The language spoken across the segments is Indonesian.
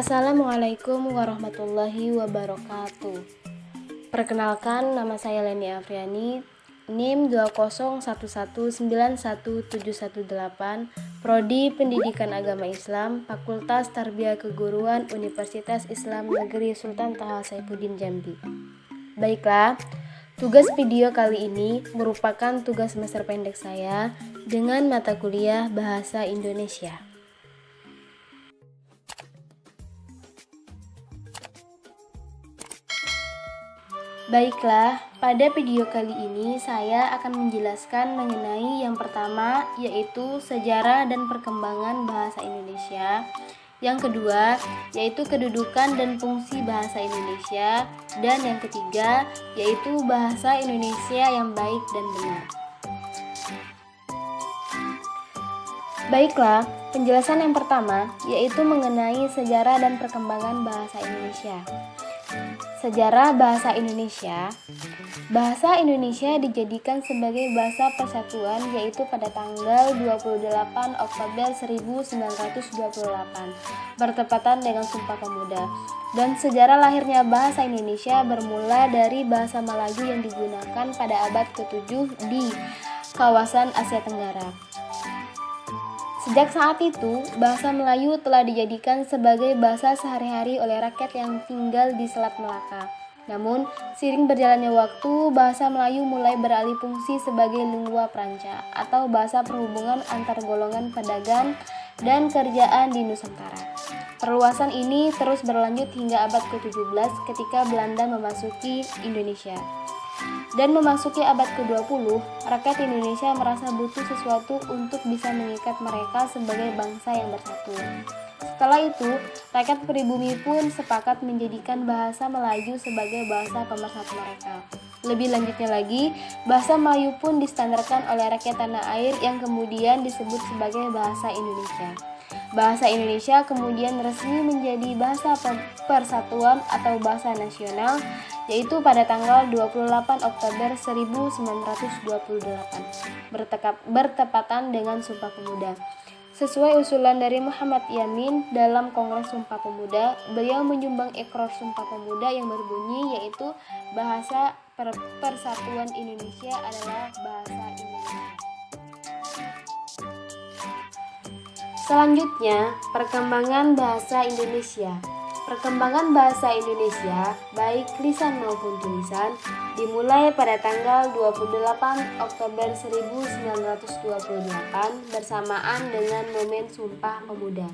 Assalamualaikum warahmatullahi wabarakatuh. Perkenalkan, nama saya Leni Afriani, NIM 201191718, Prodi Pendidikan Agama Islam, Fakultas Tarbiyah Keguruan Universitas Islam Negeri Sultan Taha Saifuddin Jambi. Baiklah, tugas video kali ini merupakan tugas semester pendek saya dengan mata kuliah Bahasa Indonesia. Baiklah, pada video kali ini saya akan menjelaskan mengenai yang pertama, yaitu sejarah dan perkembangan bahasa Indonesia. Yang kedua, yaitu kedudukan dan fungsi bahasa Indonesia. Dan yang ketiga, yaitu bahasa Indonesia yang baik dan benar. Baiklah, penjelasan yang pertama, yaitu mengenai sejarah dan perkembangan bahasa Indonesia. Sejarah bahasa Indonesia. Bahasa Indonesia dijadikan sebagai bahasa persatuan yaitu pada tanggal 28 Oktober 1928 bertepatan dengan Sumpah Pemuda. Dan sejarah lahirnya bahasa Indonesia bermula dari bahasa Melayu yang digunakan pada abad ke-7 di kawasan Asia Tenggara. Sejak saat itu, bahasa Melayu telah dijadikan sebagai bahasa sehari-hari oleh rakyat yang tinggal di Selat Melaka. Namun, seiring berjalannya waktu, bahasa Melayu mulai beralih fungsi sebagai lingua franca atau bahasa perhubungan antar golongan pedagang dan kerjaan di Nusantara. Perluasan ini terus berlanjut hingga abad ke-17 ketika Belanda memasuki Indonesia. Dan memasuki abad ke-20, rakyat Indonesia merasa butuh sesuatu untuk bisa mengikat mereka sebagai bangsa yang bersatu. Setelah itu, rakyat pribumi pun sepakat menjadikan bahasa Melayu sebagai bahasa pemersatu mereka. Lebih lanjutnya lagi, bahasa Melayu pun distandarkan oleh rakyat tanah air yang kemudian disebut sebagai bahasa Indonesia. Bahasa Indonesia kemudian resmi menjadi bahasa persatuan atau bahasa nasional, yaitu pada tanggal 28 Oktober 1928 bertepatan dengan Sumpah Pemuda. Sesuai usulan dari Muhammad Yamin dalam Kongres Sumpah Pemuda, beliau menyumbang Iqrar Sumpah Pemuda yang berbunyi yaitu bahasa persatuan Indonesia adalah bahasa Indonesia. Selanjutnya, perkembangan bahasa Indonesia. Perkembangan bahasa Indonesia, baik lisan maupun tulisan, dimulai pada tanggal 28 Oktober 1928 bersamaan dengan momen Sumpah Pemuda.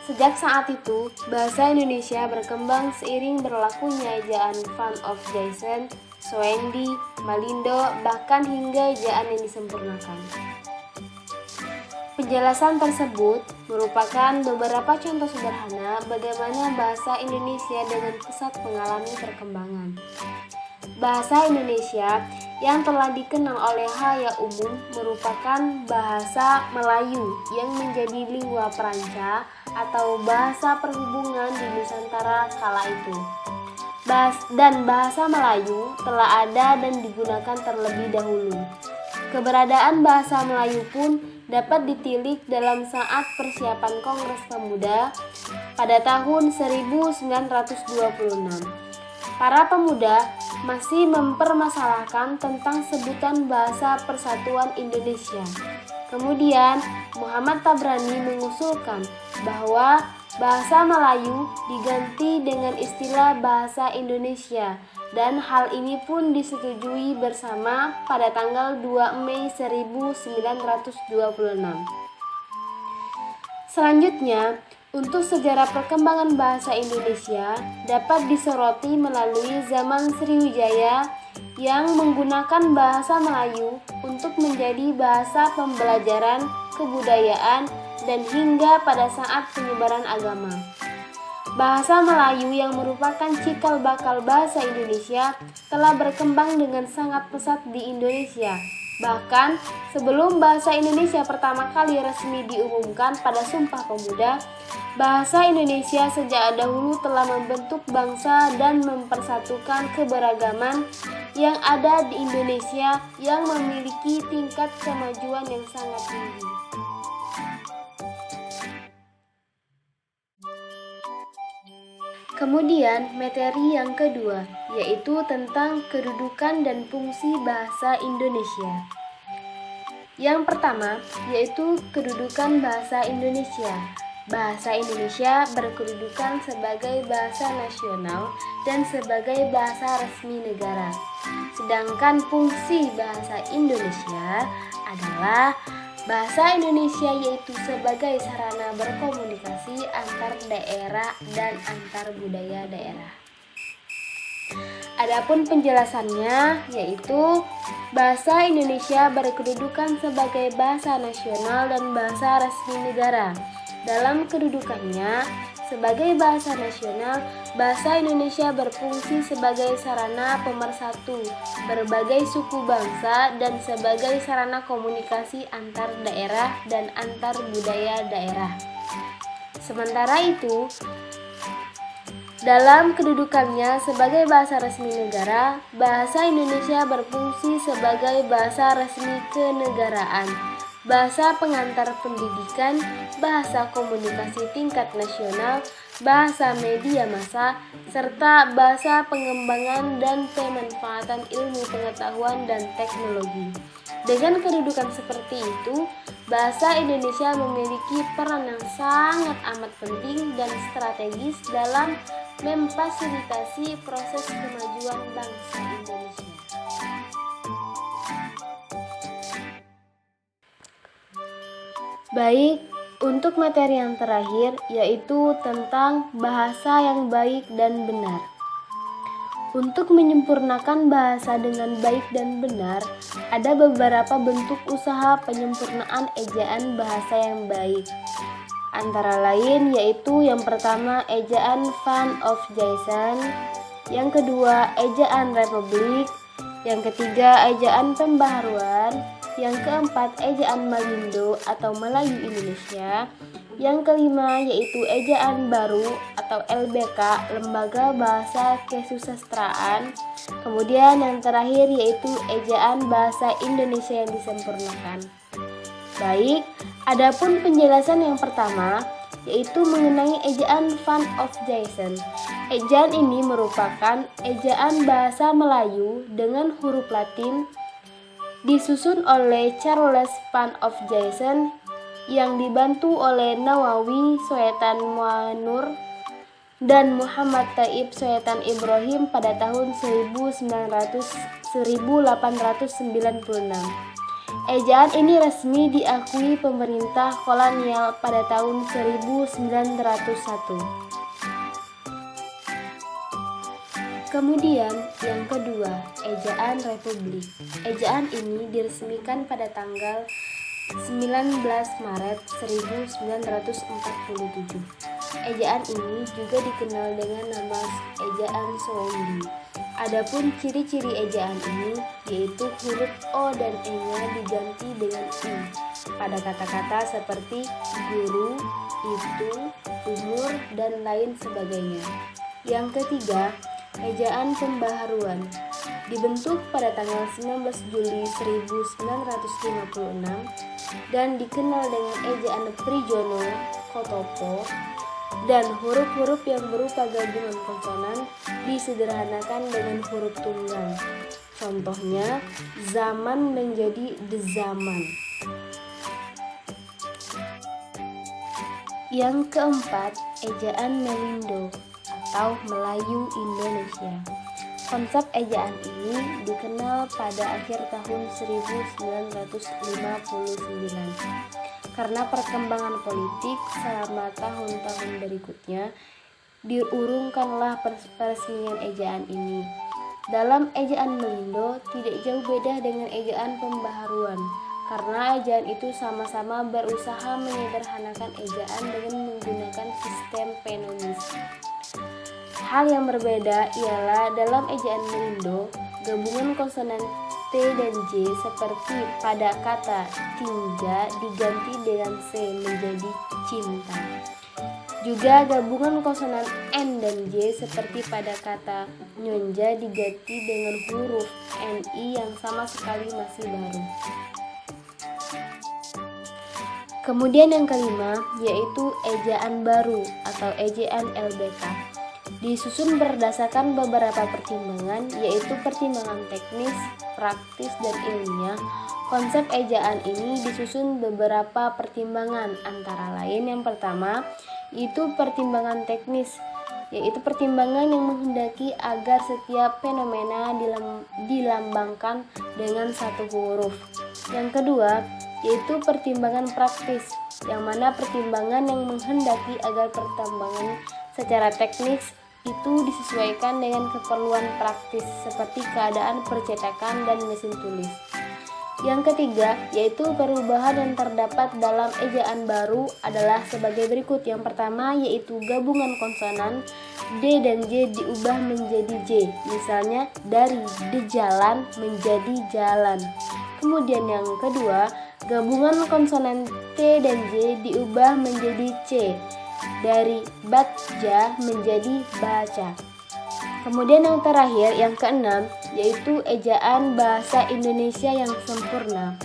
Sejak saat itu, bahasa Indonesia berkembang seiring berlakunya ejaan Van of Jason, Soendi, Malindo, bahkan hingga ejaan yang disempurnakan. Penjelasan tersebut merupakan beberapa contoh sederhana bagaimana bahasa Indonesia dengan pesat mengalami perkembangan. Bahasa Indonesia yang telah dikenal oleh khalayak umum merupakan bahasa Melayu yang menjadi lingua franca atau bahasa perhubungan di Nusantara kala itu. Dan bahasa Melayu telah ada dan digunakan terlebih dahulu. Keberadaan bahasa Melayu pun dapat ditilik dalam saat persiapan Kongres Pemuda pada tahun 1926. Para pemuda masih mempermasalahkan tentang sebutan bahasa persatuan Indonesia. Kemudian, Muhammad Tabrani mengusulkan bahwa bahasa Melayu diganti dengan istilah bahasa Indonesia dan hal ini pun disetujui bersama pada tanggal 2 Mei 1926. Selanjutnya, untuk sejarah perkembangan bahasa Indonesia dapat disoroti melalui zaman Sriwijaya yang menggunakan bahasa Melayu untuk menjadi bahasa pembelajaran, kebudayaan, dan hingga pada saat penyebaran agama. Bahasa Melayu yang merupakan cikal bakal bahasa Indonesia telah berkembang dengan sangat pesat di Indonesia. Bahkan sebelum bahasa Indonesia pertama kali resmi diumumkan pada Sumpah Pemuda, bahasa Indonesia sejak dahulu telah membentuk bangsa dan mempersatukan keberagaman yang ada di Indonesia yang memiliki tingkat kemajuan yang sangat tinggi. Kemudian materi yang kedua, yaitu tentang kedudukan dan fungsi bahasa Indonesia. Yang pertama, yaitu kedudukan bahasa Indonesia. Bahasa Indonesia berkedudukan sebagai bahasa nasional dan sebagai bahasa resmi negara. Sedangkan fungsi bahasa Indonesia adalah bahasa Indonesia yaitu sebagai sarana berkomunikasi antar daerah dan antar budaya daerah. Adapun penjelasannya yaitu bahasa Indonesia berkedudukan sebagai bahasa nasional dan bahasa resmi negara. Dalam kedudukannya sebagai bahasa nasional, bahasa Indonesia berfungsi sebagai sarana pemersatu berbagai suku bangsa dan sebagai sarana komunikasi antar daerah dan antar budaya daerah. Sementara itu, dalam kedudukannya sebagai bahasa resmi negara, bahasa Indonesia berfungsi sebagai bahasa resmi kenegaraan, bahasa pengantar pendidikan, bahasa komunikasi tingkat nasional, bahasa media massa, serta bahasa pengembangan dan pemanfaatan ilmu pengetahuan dan teknologi. Dengan kedudukan seperti itu, bahasa Indonesia memiliki peran yang sangat amat penting dan strategis dalam memfasilitasi proses kemajuan bangsa Indonesia. Baik, untuk materi yang terakhir yaitu tentang bahasa yang baik dan benar. Untuk menyempurnakan bahasa dengan baik dan benar, ada beberapa bentuk usaha penyempurnaan ejaan bahasa yang baik. Antara lain yaitu yang pertama ejaan Van of Jason, yang kedua ejaan Republik, yang ketiga ejaan Pembaharuan, yang keempat ejaan Malindo atau Melayu Indonesia, yang kelima yaitu ejaan baru atau LBK Lembaga Bahasa Kesusastraan, kemudian yang terakhir yaitu ejaan Bahasa Indonesia yang disempurnakan. Baik, adapun penjelasan yang pertama yaitu mengenai ejaan Van of Jason. Ejaan ini merupakan ejaan bahasa Melayu dengan huruf Latin disusun oleh Charles Van of Jason yang dibantu oleh Nawawi Soetan Muanur dan Muhammad Taib Soetan Ibrahim pada tahun 1896. Ejaan ini resmi diakui pemerintah kolonial pada tahun 1901. Kemudian yang kedua, ejaan Republik. Ejaan ini diresmikan pada tanggal 19 Maret 1947. Ejaan ini juga dikenal dengan nama ejaan Sowondi. Adapun ciri-ciri ejaan ini yaitu huruf O dan E-nya diganti dengan I pada kata-kata seperti guru, itu, umur, dan lain sebagainya. Yang ketiga, ejaan Pembaharuan. Dibentuk pada tanggal 19 Juli 1956 dan dikenal dengan ejaan Prijono, Kotopo, dan huruf-huruf yang berupa gabungan konsonan disederhanakan dengan huruf tunggal. Contohnya, zaman menjadi dezaman. Yang keempat, ejaan Melindo atau Melayu Indonesia. Konsep ejaan ini dikenal pada akhir tahun 1959. Karena perkembangan politik selama tahun-tahun berikutnya, diurungkanlah peresmian ejaan ini. Dalam ejaan Melindo tidak jauh beda dengan ejaan Pembaharuan, karena ejaan itu sama-sama berusaha menyederhanakan ejaan dengan menggunakan sistem fenonis. Hal yang berbeda ialah dalam ejaan Melindo, gabungan konsonan T dan J seperti pada kata tinja diganti dengan C menjadi cinta. Juga gabungan konsonan N dan J seperti pada kata nyonja diganti dengan huruf NI yang sama sekali masih baru. Kemudian yang kelima yaitu ejaan baru atau ejaan LBK. disusun berdasarkan beberapa pertimbangan, yaitu pertimbangan teknis, praktis, dan ilmiah. Konsep ejaan ini disusun beberapa pertimbangan, antara lain yang pertama, yaitu pertimbangan teknis, yaitu pertimbangan yang menghendaki agar setiap fenomena dilambangkan dengan satu huruf. Yang kedua, yaitu pertimbangan praktis, yang mana pertimbangan yang menghendaki agar pertimbangan secara teknis itu disesuaikan dengan keperluan praktis seperti keadaan percetakan dan mesin tulis. Yang ketiga, yaitu perubahan yang terdapat dalam ejaan baru adalah sebagai berikut. Yang pertama, yaitu gabungan konsonan D dan J diubah menjadi J. Misalnya, dari di jalan menjadi jalan. Kemudian yang kedua, gabungan konsonan T dan J diubah menjadi C. Dari baca menjadi baca. Kemudian yang terakhir, yang keenam, yaitu ejaan bahasa Indonesia yang sempurna.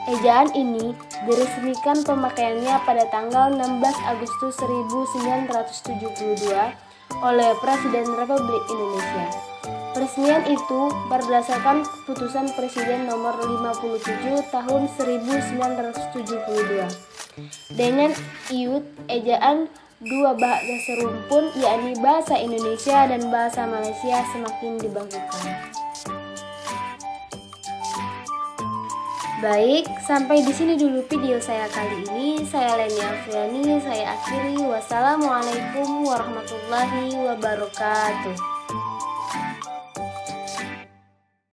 Ejaan ini diresmikan pemakaiannya pada tanggal 16 Agustus 1972 oleh Presiden Republik Indonesia. Peresmian itu berdasarkan keputusan Presiden nomor 57 tahun 1972. Dengan iut ejaan dua bahasa serumpun, yakni bahasa Indonesia dan bahasa Malaysia, semakin dibagukan. Baik, sampai di sini dulu video saya kali ini. Saya Leni Afriani, saya akhiri. Wassalamualaikum warahmatullahi wabarakatuh.